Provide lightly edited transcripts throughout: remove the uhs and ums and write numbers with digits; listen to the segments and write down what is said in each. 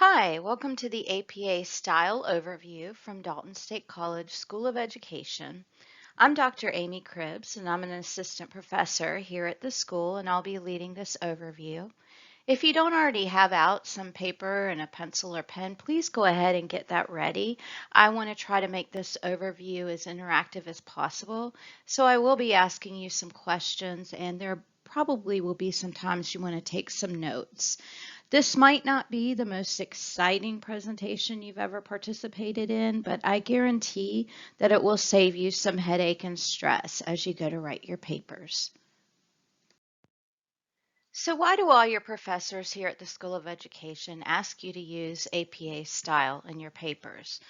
Hi, welcome to the APA Style Overview from Dalton State College School of Education. I'm Dr. Amy Cribbs, and I'm an assistant professor here at the school, and I'll be leading this overview. If you don't already have out some paper and a pencil or pen, please go ahead and get that ready. I want to try to make this overview as interactive as possible, so I will be asking you some questions, and there probably will be some times you want to take some notes. This might not be the most exciting presentation you've ever participated in, but I guarantee that it will save you some headache and stress as you go to write your papers. So why do all your professors here at the School of Education ask you to use APA style in your papers?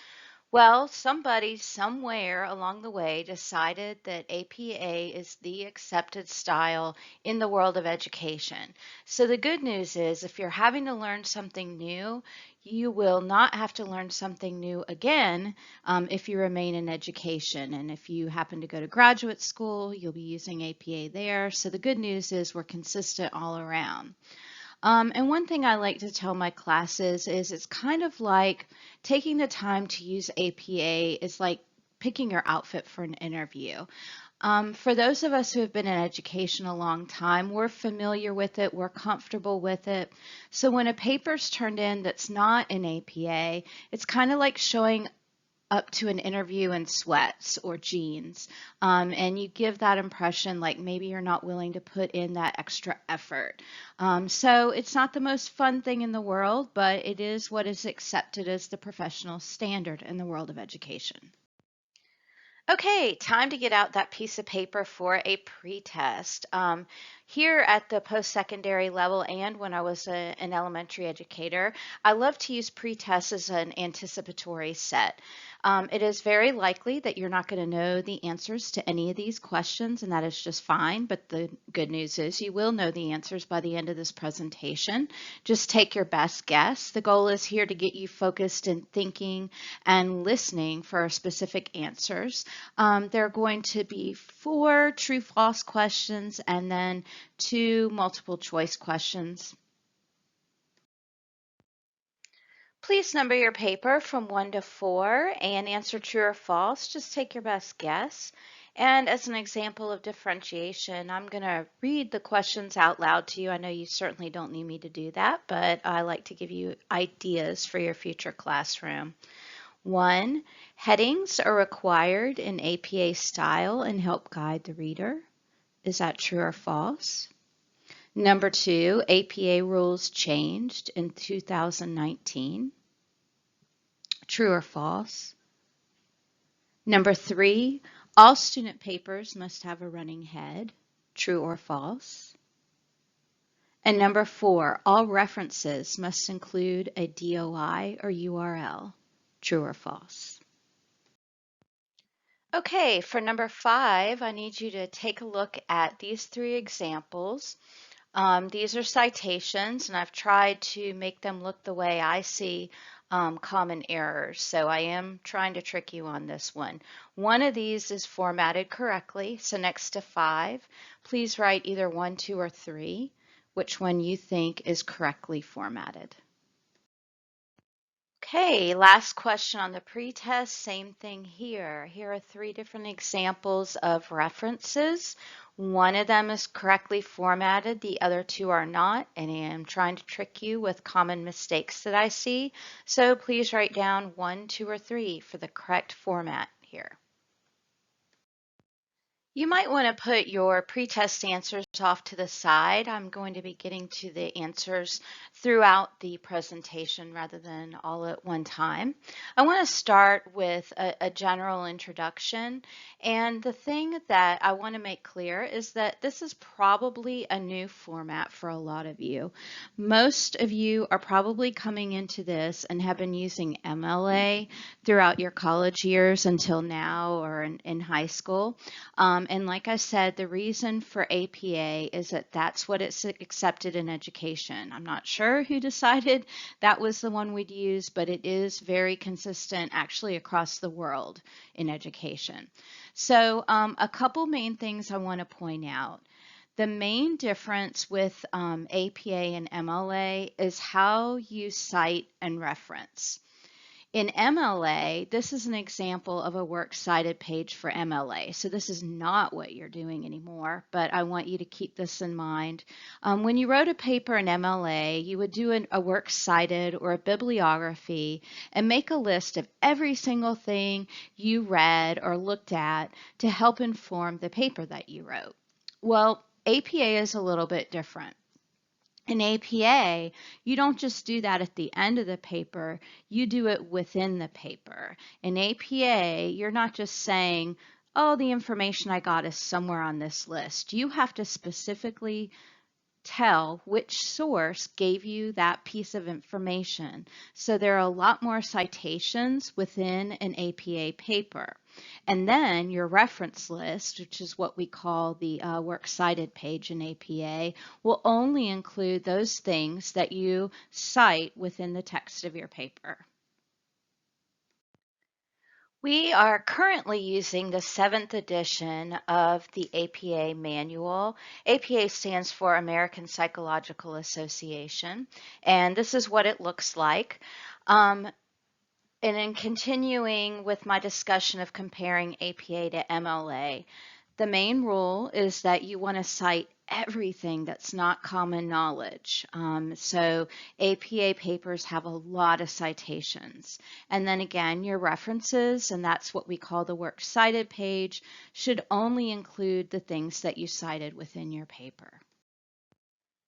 Well, somebody somewhere along the way decided that APA is the accepted style in the world of education. So the good news is if you're having to learn something new, you will not have to learn something new again if you remain in education. And if you happen to go to graduate school, you'll be using APA there. So the good news is we're consistent all around. And one thing I like to tell my classes is it's kind of like taking the time to use APA is like picking your outfit for an interview. For those of us who have been in education a long time, we're familiar with it, we're comfortable with it. So when a paper's turned in that's not in APA, it's kind of like showing up to an interview in sweats or jeans, and you give that impression like maybe you're not willing to put in that extra effort. So it's not the most fun thing in the world, but it is what is accepted as the professional standard in the world of education. Okay, time to get out that piece of paper for a pretest. Here at the post-secondary level and when I was an elementary educator, I love to use pretests as an anticipatory set. It is very likely that you're not going to know the answers to any of these questions, and that is just fine, but the good news is you will know the answers by the end of this presentation. Just take your best guess. The goal is here to get you focused in thinking and listening for specific answers. There are going to be 4 true-false questions and then 2 multiple choice questions. Please number your paper from 1 to 4 and answer true or false. Just take your best guess. And as an example of differentiation, I'm going to read the questions out loud to you. I know you certainly don't need me to do that, but I like to give you ideas for your future classroom. 1, headings are required in APA style and help guide the reader. Is that true or false? Number 2, APA rules changed in 2019. True or false? Number 3, all student papers must have a running head. True or false? And number 4, all references must include a DOI or URL. True or false? Okay, for number 5, I need you to take a look at these 3 examples. These are citations, and I've tried to make them look the way I see common errors. So I am trying to trick you on this one. One of these is formatted correctly. So next to 5, please write either 1, 2, or 3, which one you think is correctly formatted. Okay, last question on the pretest, same thing here. Here are 3 different examples of references. One of them is correctly formatted, the other 2 are not, and I am trying to trick you with common mistakes that I see. So please write down 1, 2, or 3 for the correct format here. You might want to put your pretest answers off to the side. I'm going to be getting to the answers throughout the presentation rather than all at one time. I want to start with a general introduction, and the thing that I want to make clear is that this is probably a new format for a lot of you. Most of you are probably coming into this and have been using MLA throughout your college years until now or in high school. And like I said, the reason for APA is that that's what it's accepted in education. I'm not sure who decided that was the one we'd use, but it is very consistent actually across the world in education. So a couple main things I want to point out. The main difference with APA and MLA is how you cite and reference. In MLA, this is an example of a works cited page for MLA. So this is not what you're doing anymore, but I want you to keep this in mind. When you wrote a paper in MLA, you would do a works cited or a bibliography and make a list of every single thing you read or looked at to help inform the paper that you wrote. Well, APA is a little bit different. In APA, you don't just do that at the end of the paper, you do it within the paper. In APA, you're not just saying, oh, the information I got is somewhere on this list. You have to specifically tell which source gave you that piece of information. So there are a lot more citations within an APA paper. And then your reference list, which is what we call the works cited page in APA, will only include those things that you cite within the text of your paper. We are currently using the 7th edition of the APA manual. APA stands for American Psychological Association, and this is what it looks like. And in continuing with my discussion of comparing APA to MLA, the main rule is that you want to cite everything that's not common knowledge. So APA papers have a lot of citations. And then again, your references, and that's what we call the works cited page, should only include the things that you cited within your paper.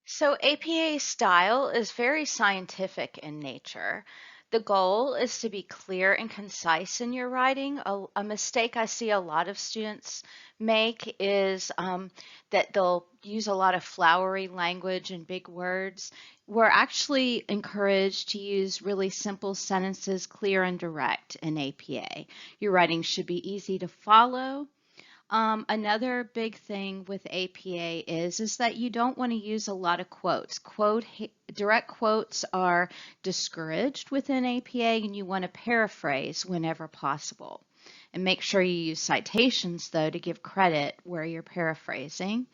So APA style is very scientific in nature. The goal is to be clear and concise in your writing. A mistake I see a lot of students make is that they'll use a lot of flowery language and big words. We're actually encouraged to use really simple sentences, clear and direct in APA. Your writing should be easy to follow. Another big thing with APA is that you don't want to use a lot of quotes. Direct quotes are discouraged within APA, and you want to paraphrase whenever possible. And make sure you use citations, though, to give credit where you're paraphrasing.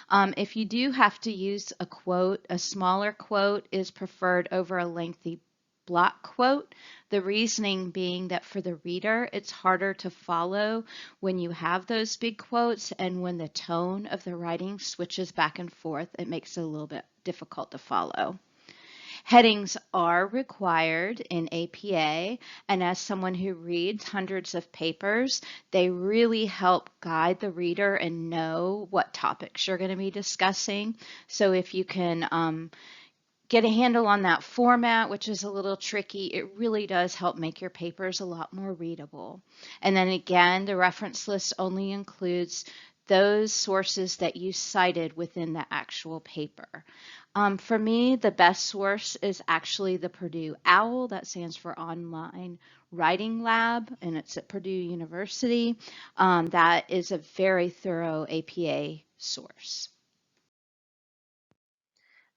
If you do have to use a quote, a smaller quote is preferred over a lengthy block quote. The reasoning being that for the reader, it's harder to follow when you have those big quotes, and when the tone of the writing switches back and forth, it makes it a little bit difficult to follow. Headings are required in APA, and as someone who reads hundreds of papers, they really help guide the reader and know what topics you're going to be discussing. So if you can get a handle on that format, which is a little tricky, it really does help make your papers a lot more readable. And then again, the reference list only includes those sources that you cited within the actual paper. For me, the best source is actually the Purdue OWL, that stands for Online Writing Lab, and it's at Purdue University. That is a very thorough APA source.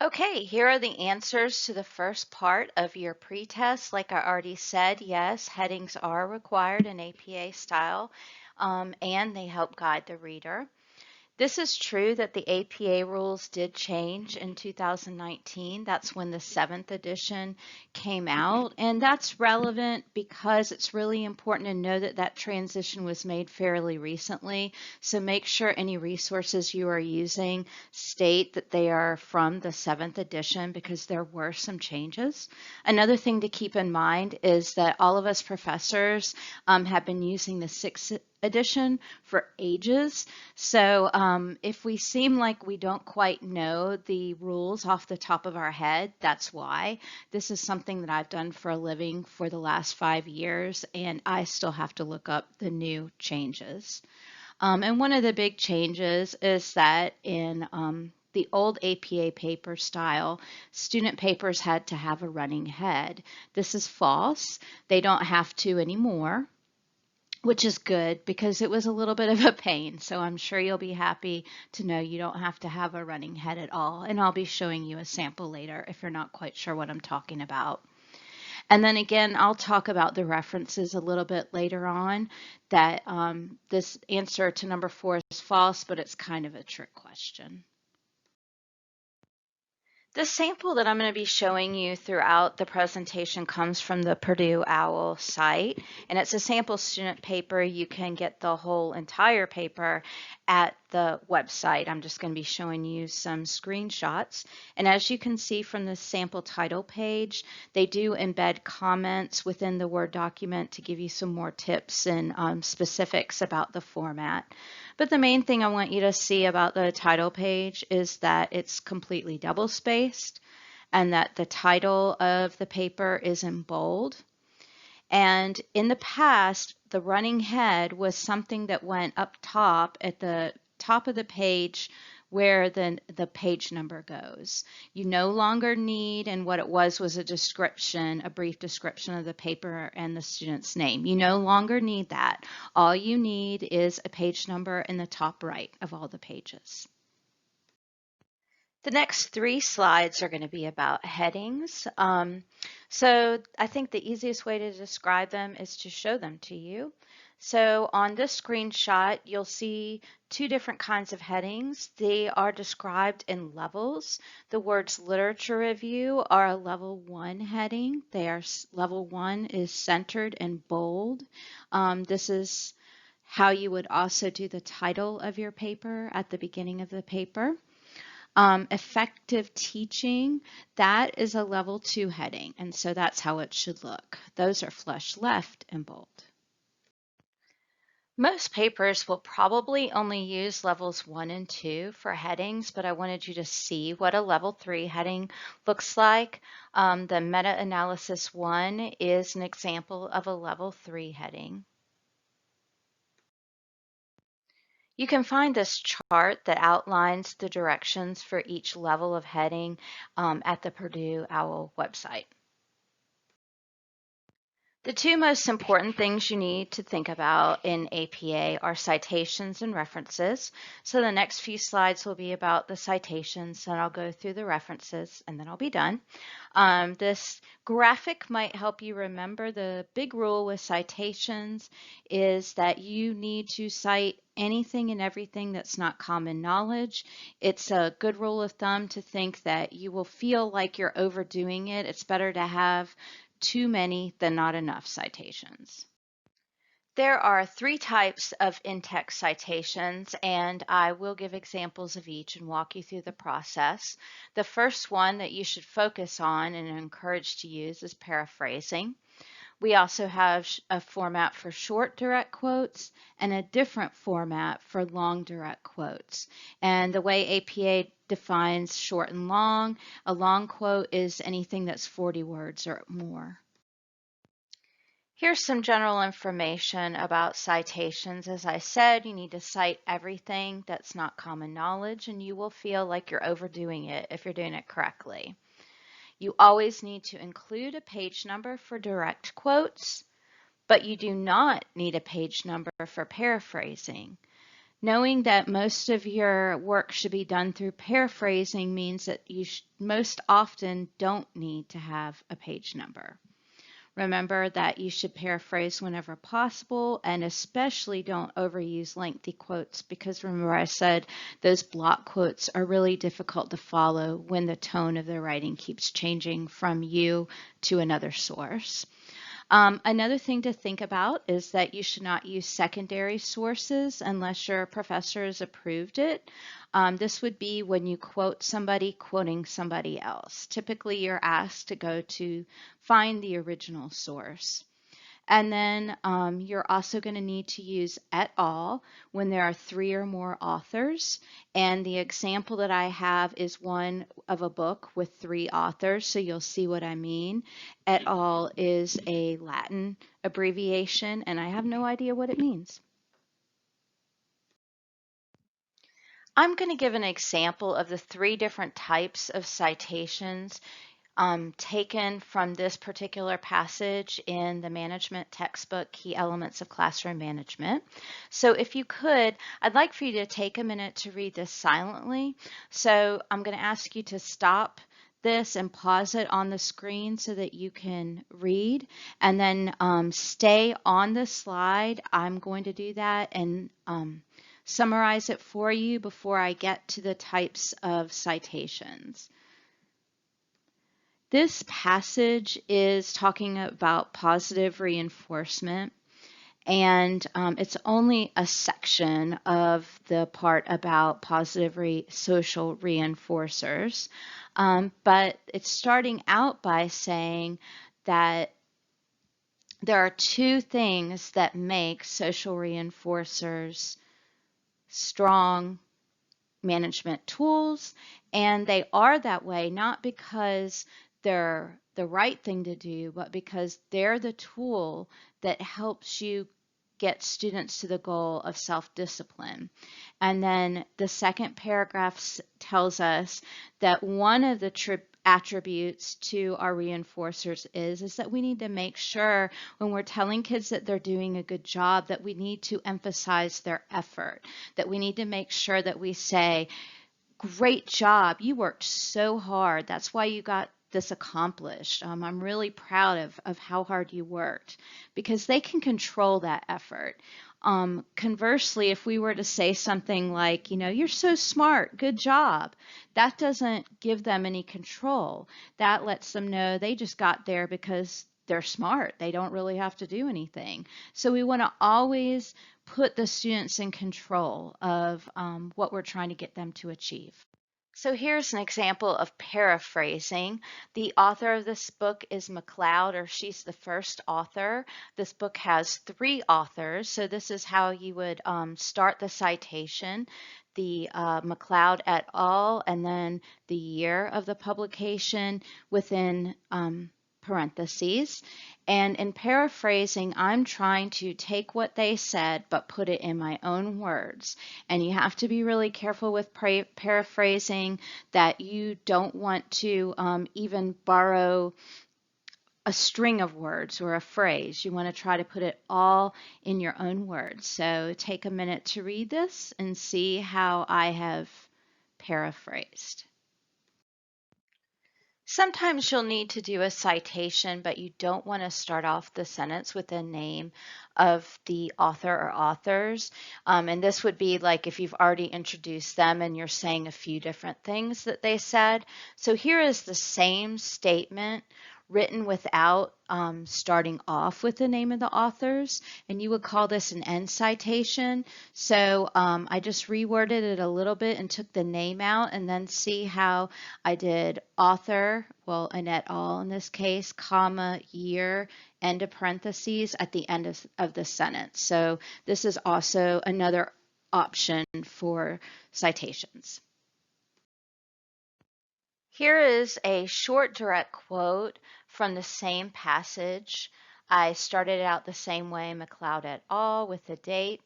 Okay, here are the answers to the first part of your pretest. Like I already said, yes, headings are required in APA style, and they help guide the reader. This is true that the APA rules did change in 2019. That's when the 7th edition came out, and that's relevant because it's really important to know that that transition was made fairly recently. So make sure any resources you are using state that they are from the 7th edition, because there were some changes. Another thing to keep in mind is that all of us professors have been using the 6th edition for ages. So if we seem like we don't quite know the rules off the top of our head, that's why. This is something that I've done for a living for the last 5 years, and I still have to look up the new changes. And one of the big changes is that in the old APA paper style, student papers had to have a running head. This is false. They don't have to anymore, which is good because it was a little bit of a pain. So I'm sure you'll be happy to know you don't have to have a running head at all. And I'll be showing you a sample later if you're not quite sure what I'm talking about. And then again, I'll talk about the references a little bit later on, that this answer to number 4 is false, but it's kind of a trick question. The sample that I'm going to be showing you throughout the presentation comes from the Purdue OWL site, and it's a sample student paper. You can get the whole entire paper at the website. I'm just going to be showing you some screenshots. And as you can see from the sample title page, they do embed comments within the Word document to give you some more tips and specifics about the format. But the main thing I want you to see about the title page is that it's completely double-spaced and that the title of the paper is in bold. And in the past, the running head was something that went up top at the top of the page where the page number goes. You no longer need, and what it was a description, a brief description of the paper and the student's name. You no longer need that. All you need is a page number in the top right of all the pages. The next 3 slides are going to be about headings. So I think the easiest way to describe them is to show them to you. So on this screenshot, you'll see 2 different kinds of headings. They are described in levels. The words literature review are a level 1 heading. Level 1 is centered and bold. This is how you would also do the title of your paper at the beginning of the paper. Effective teaching, that is a level 2 heading, and so that's how it should look. Those are flush left and bold. Most papers will probably only use levels 1 and 2 for headings, but I wanted you to see what a level 3 heading looks like. The meta-analysis 1 is an example of a level 3 heading. You can find this chart that outlines the directions for each level of heading at the Purdue OWL website. The 2 most important things you need to think about in APA are citations and references. So the next few slides will be about the citations, and I'll go through the references, and then I'll be done. This graphic might help you remember the big rule with citations is that you need to cite anything and everything that's not common knowledge. It's a good rule of thumb to think that you will feel like you're overdoing it. It's better to have too many than not enough citations. There are 3 types of in-text citations, and I will give examples of each and walk you through the process. The first one that you should focus on and encourage to use is paraphrasing. We also have a format for short direct quotes and a different format for long direct quotes. And the way APA defines short and long, a long quote is anything that's 40 words or more. Here's some general information about citations. As I said, you need to cite everything that's not common knowledge, and you will feel like you're overdoing it if you're doing it correctly. You always need to include a page number for direct quotes, but you do not need a page number for paraphrasing. Knowing that most of your work should be done through paraphrasing means that you most often don't need to have a page number. Remember that you should paraphrase whenever possible, and especially don't overuse lengthy quotes, because remember I said those block quotes are really difficult to follow when the tone of the writing keeps changing from you to another source. Another thing to think about is that you should not use secondary sources unless your professor has approved it. This would be when you quote somebody quoting somebody else. Typically, you're asked to go to find the original source. And then you're also going to need to use et al. When there are 3 or more authors. And the example that I have is one of a book with 3 authors, so you'll see what I mean. Et al. Is a Latin abbreviation, and I have no idea what it means. I'm going to give an example of the 3 different types of citations taken from this particular passage in the management textbook, Key Elements of Classroom Management. So if you could, I'd like for you to take a minute to read this silently. So I'm going to ask you to stop this and pause it on the screen so that you can read, and then stay on the slide. I'm going to do that and summarize it for you before I get to the types of citations. This passage is talking about positive reinforcement, and it's only a section of the part about social reinforcers. But it's starting out by saying that there are two things that make social reinforcers strong management tools, and they are that way not because they're the right thing to do, but because they're the tool that helps you get students to the goal of self-discipline. And then the second paragraph tells us that one of the attributes to our reinforcers is that we need to make sure when we're telling kids that they're doing a good job that we need to emphasize their effort, that we need to make sure that we say, great job, you worked so hard, that's why you got this accomplished. I'm really proud of how hard you worked, because they can control that effort. Conversely, if we were to say something like, you're so smart, good job, that doesn't give them any control. That lets them know they just got there because they're smart. They don't really have to do anything. So we want to always put the students in control of what we're trying to get them to achieve. So here's an example of paraphrasing. The author of this book is McLeod, or she's the first author. This book has 3 authors, so this is how you would start the citation. The McLeod et al., and then the year of the publication within parentheses. And in paraphrasing, I'm trying to take what they said but put it in my own words. And you have to be really careful with paraphrasing, that you don't want to even borrow a string of words or a phrase. You want to try to put it all in your own words. So take a minute to read this and see how I have paraphrased. Sometimes you'll need to do a citation, but you don't want to start off the sentence with the name of the author or authors. And this would be like if you've already introduced them and you're saying a few different things that they said. So here is the same statement written without starting off with the name of the authors, and you would call this an end citation. So I just reworded it a little bit and took the name out, and then see how I did author, well, an et al. In this case, comma, year, end of parentheses at the end of the sentence. So this is also another option for citations. Here is a short direct quote from the same passage. I started out the same way, McLeod et al., with the date,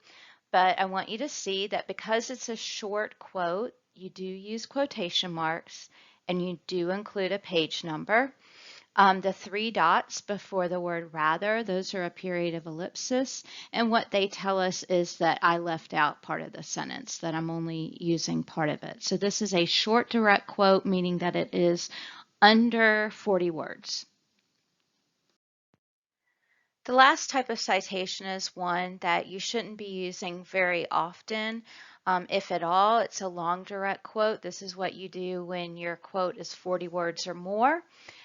but I want you to see that because it's a short quote, you do use quotation marks and you do include a page number. The 3 dots before the word rather, those are a period of ellipsis, and what they tell us is that I left out part of the sentence, that I'm only using part of it. So this is a short direct quote, meaning that it is under 40 words. The last type of citation is one that you shouldn't be using very often. If at all, it's a long direct quote. This is what you do when your quote is 40 words or more.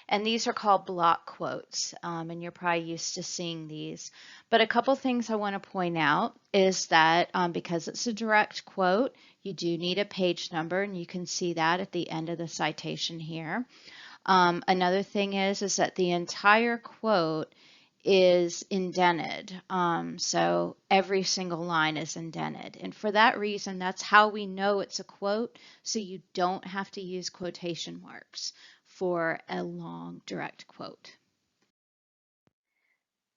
And these are called block quotes, and you're probably used to seeing these. But a couple things I want to point out is that because it's a direct quote, you do need a page number, and you can see that at the end of the citation here. Another thing is that the entire quote is indented. So every single line is indented. And for that reason, that's how we know it's a quote. So you don't have to use quotation marks for a long direct quote.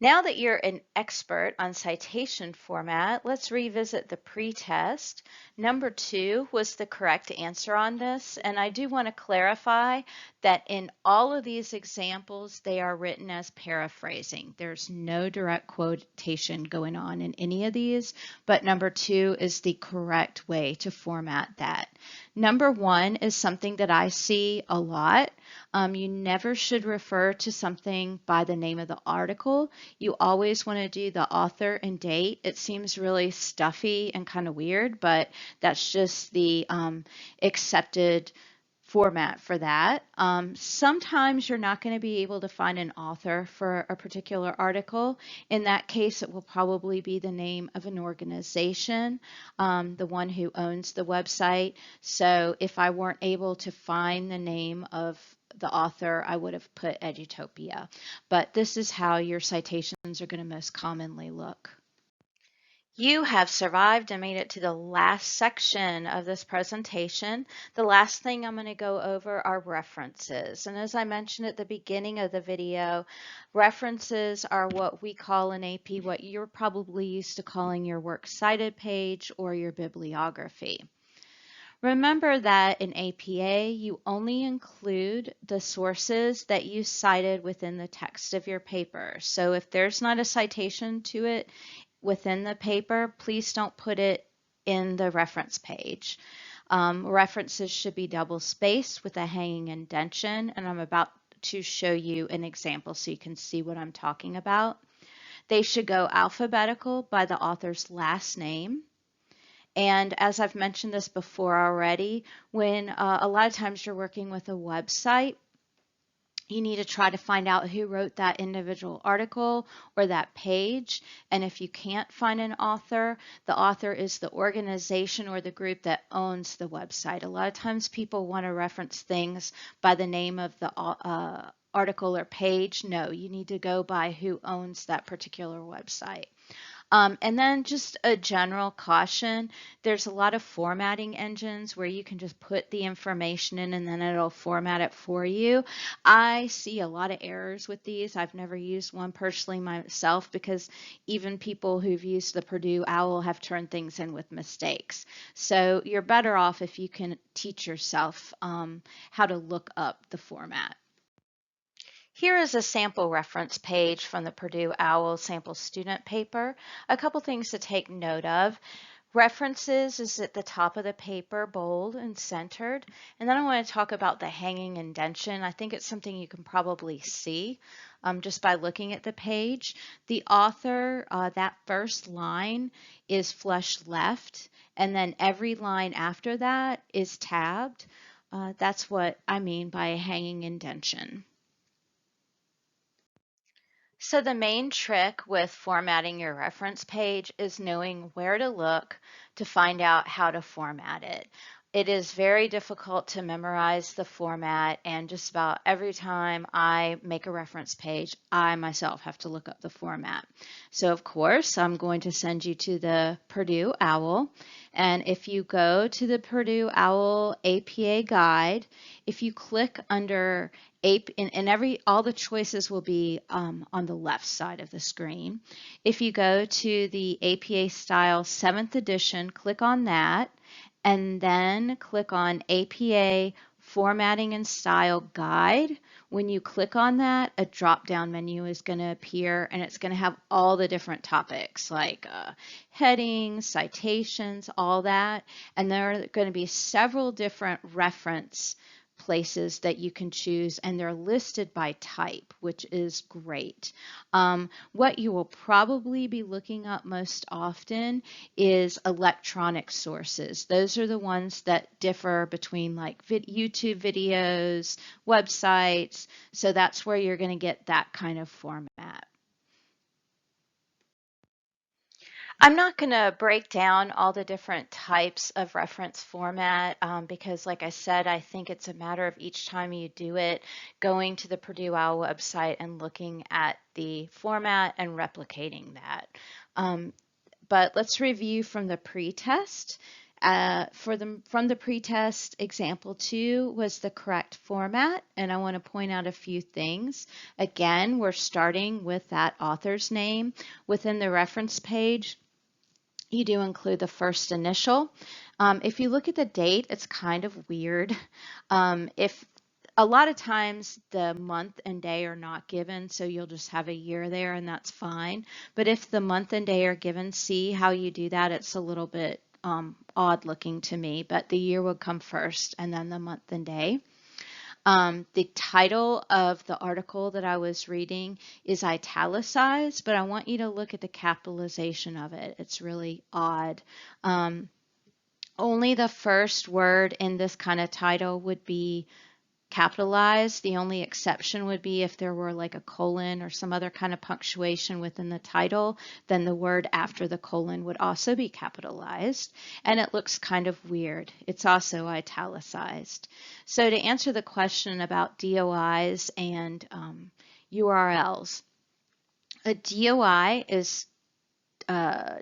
Now that you're an expert on citation format, let's revisit the pretest. Number 2 was the correct answer on this, and I do want to clarify that in all of these examples, they are written as paraphrasing. There's no direct quotation going on in any of these, but number 2 is the correct way to format that. Number 1 is something that I see a lot. You never should refer to something by the name of the article. You always want to do the author and date. It seems really stuffy and kind of weird, but that's just the accepted format for that. Sometimes you're not going to be able to find an author for a particular article. In that case, it will probably be the name of an organization, the one who owns the website. So if I weren't able to find the name of the author, I would have put Edutopia. But this is how your citations are going to most commonly look. You have survived and made it to the last section of this presentation. The last thing I'm going to go over are references. And as I mentioned at the beginning of the video, references are what we call in AP what you're probably used to calling your works cited page or your bibliography. Remember that in APA, you only include the sources that you cited within the text of your paper. So if there's not a citation to it within the paper, please don't put it in the reference page. References should be double spaced with a hanging indentation, and I'm about to show you an example so you can see what I'm talking about. They should go alphabetical by the author's last name. And as I've mentioned this before already, when a lot of times you're working with a website, you need to try to find out who wrote that individual article or that page. And if you can't find an author, the author is the organization or the group that owns the website. A lot of times people want to reference things by the name of the article or page. No, you need to go by who owns that particular website. And then just a general caution, there's a lot of formatting engines where you can just put the information in and then it'll format it for you. I see a lot of errors with these. I've never used one personally myself because even people who've used the Purdue OWL have turned things in with mistakes. So you're better off if you can teach yourself how to look up the format. Here is a sample reference page from the Purdue OWL sample student paper. A couple things to take note of. References is at the top of the paper, bold and centered. And then I want to talk about the hanging indentation. I think it's something you can probably see just by looking at the page. The author, that first line is flush left, and then every line after that is tabbed. That's what I mean by a hanging indentation. So the main trick with formatting your reference page is knowing where to look to find out how to format it. It is very difficult to memorize the format, and just about every time I make a reference page, I myself have to look up the format. So of course, I'm going to send you to the Purdue OWL, and if you go to the Purdue OWL APA guide, if you click under all the choices will be on the left side of the screen. If you go to the APA Style 7th edition, click on that, and then click on APA Formatting and Style Guide. When you click on that, a drop-down menu is going to appear, and it's going to have all the different topics like headings, citations, all that. And there are going to be several different reference places that you can choose, and they're listed by type, which is great. What you will probably be looking up most often is electronic sources. Those are the ones that differ between like YouTube videos, websites, so that's where you're going to get that kind of format. I'm not going to break down all the different types of reference format because, like I said, I think it's a matter of each time you do it, going to the Purdue OWL website and looking at the format and replicating that. But let's review from the pretest. From the pretest, example 2 was the correct format, and I want to point out a few things. Again, we're starting with that author's name. Within the reference page, you do include the first initial. If you look at the date, it's kind of weird. If a lot of times the month and day are not given, so you'll just have a year there and that's fine. But if the month and day are given, see how you do that? It's a little bit odd looking to me, but the year would come first and then the month and day. The title of the article that I was reading is italicized, but I want you to look at the capitalization of it. It's really odd. Only the first word in this kind of title would be capitalized. The only exception would be if there were like a colon or some other kind of punctuation within the title, then the word after the colon would also be capitalized, and it looks kind of weird. It's also italicized. So to answer the question about DOIs and URLs, a DOI is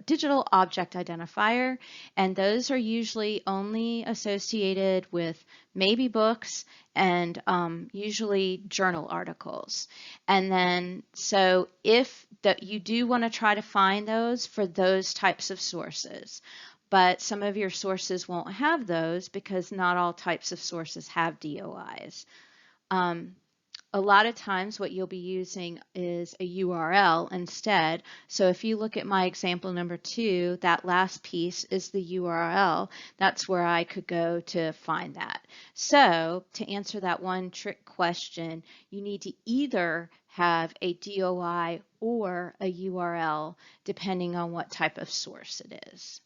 digital object identifier, and those are usually only associated with maybe books and usually journal articles. And then, so if that you do want to try to find those for those types of sources, but some of your sources won't have those because not all types of sources have DOIs. A lot of times what you'll be using is a URL instead. So if you look at my example number 2, that last piece is the URL. That's where I could go to find that. So to answer that one trick question, you need to either have a DOI or a URL depending on what type of source it is.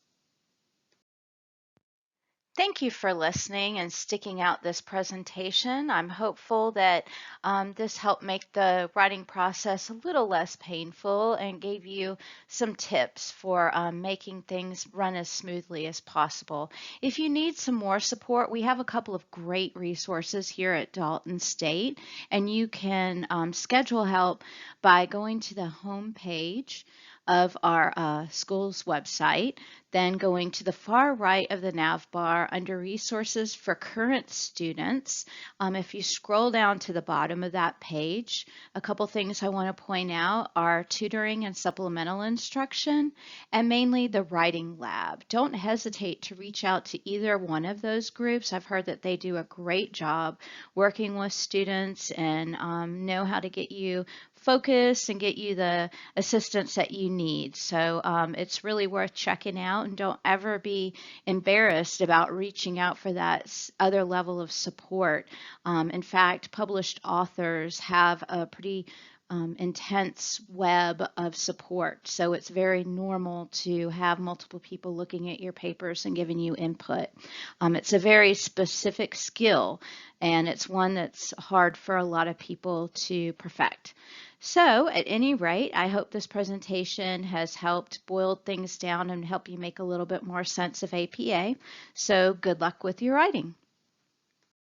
Thank you for listening and sticking out this presentation. I'm hopeful that this helped make the writing process a little less painful and gave you some tips for making things run as smoothly as possible. If you need some more support, we have a couple of great resources here at Dalton State, and you can schedule help by going to the home page of our school's website, then going to the far right of the nav bar under resources for current students. If you scroll down to the bottom of that page, a couple things I want to point out are tutoring and supplemental instruction, and mainly the writing lab. Don't hesitate to reach out to either one of those groups. I've heard that they do a great job working with students and know how to get you focused and get you the assistance that you need. So it's really worth checking out, and don't ever be embarrassed about reaching out for that other level of support. In fact, published authors have a pretty intense web of support. So it's very normal to have multiple people looking at your papers and giving you input. It's a very specific skill, and it's one that's hard for a lot of people to perfect. So at any rate, I hope this presentation has helped boil things down and help you make a little bit more sense of APA. So good luck with your writing.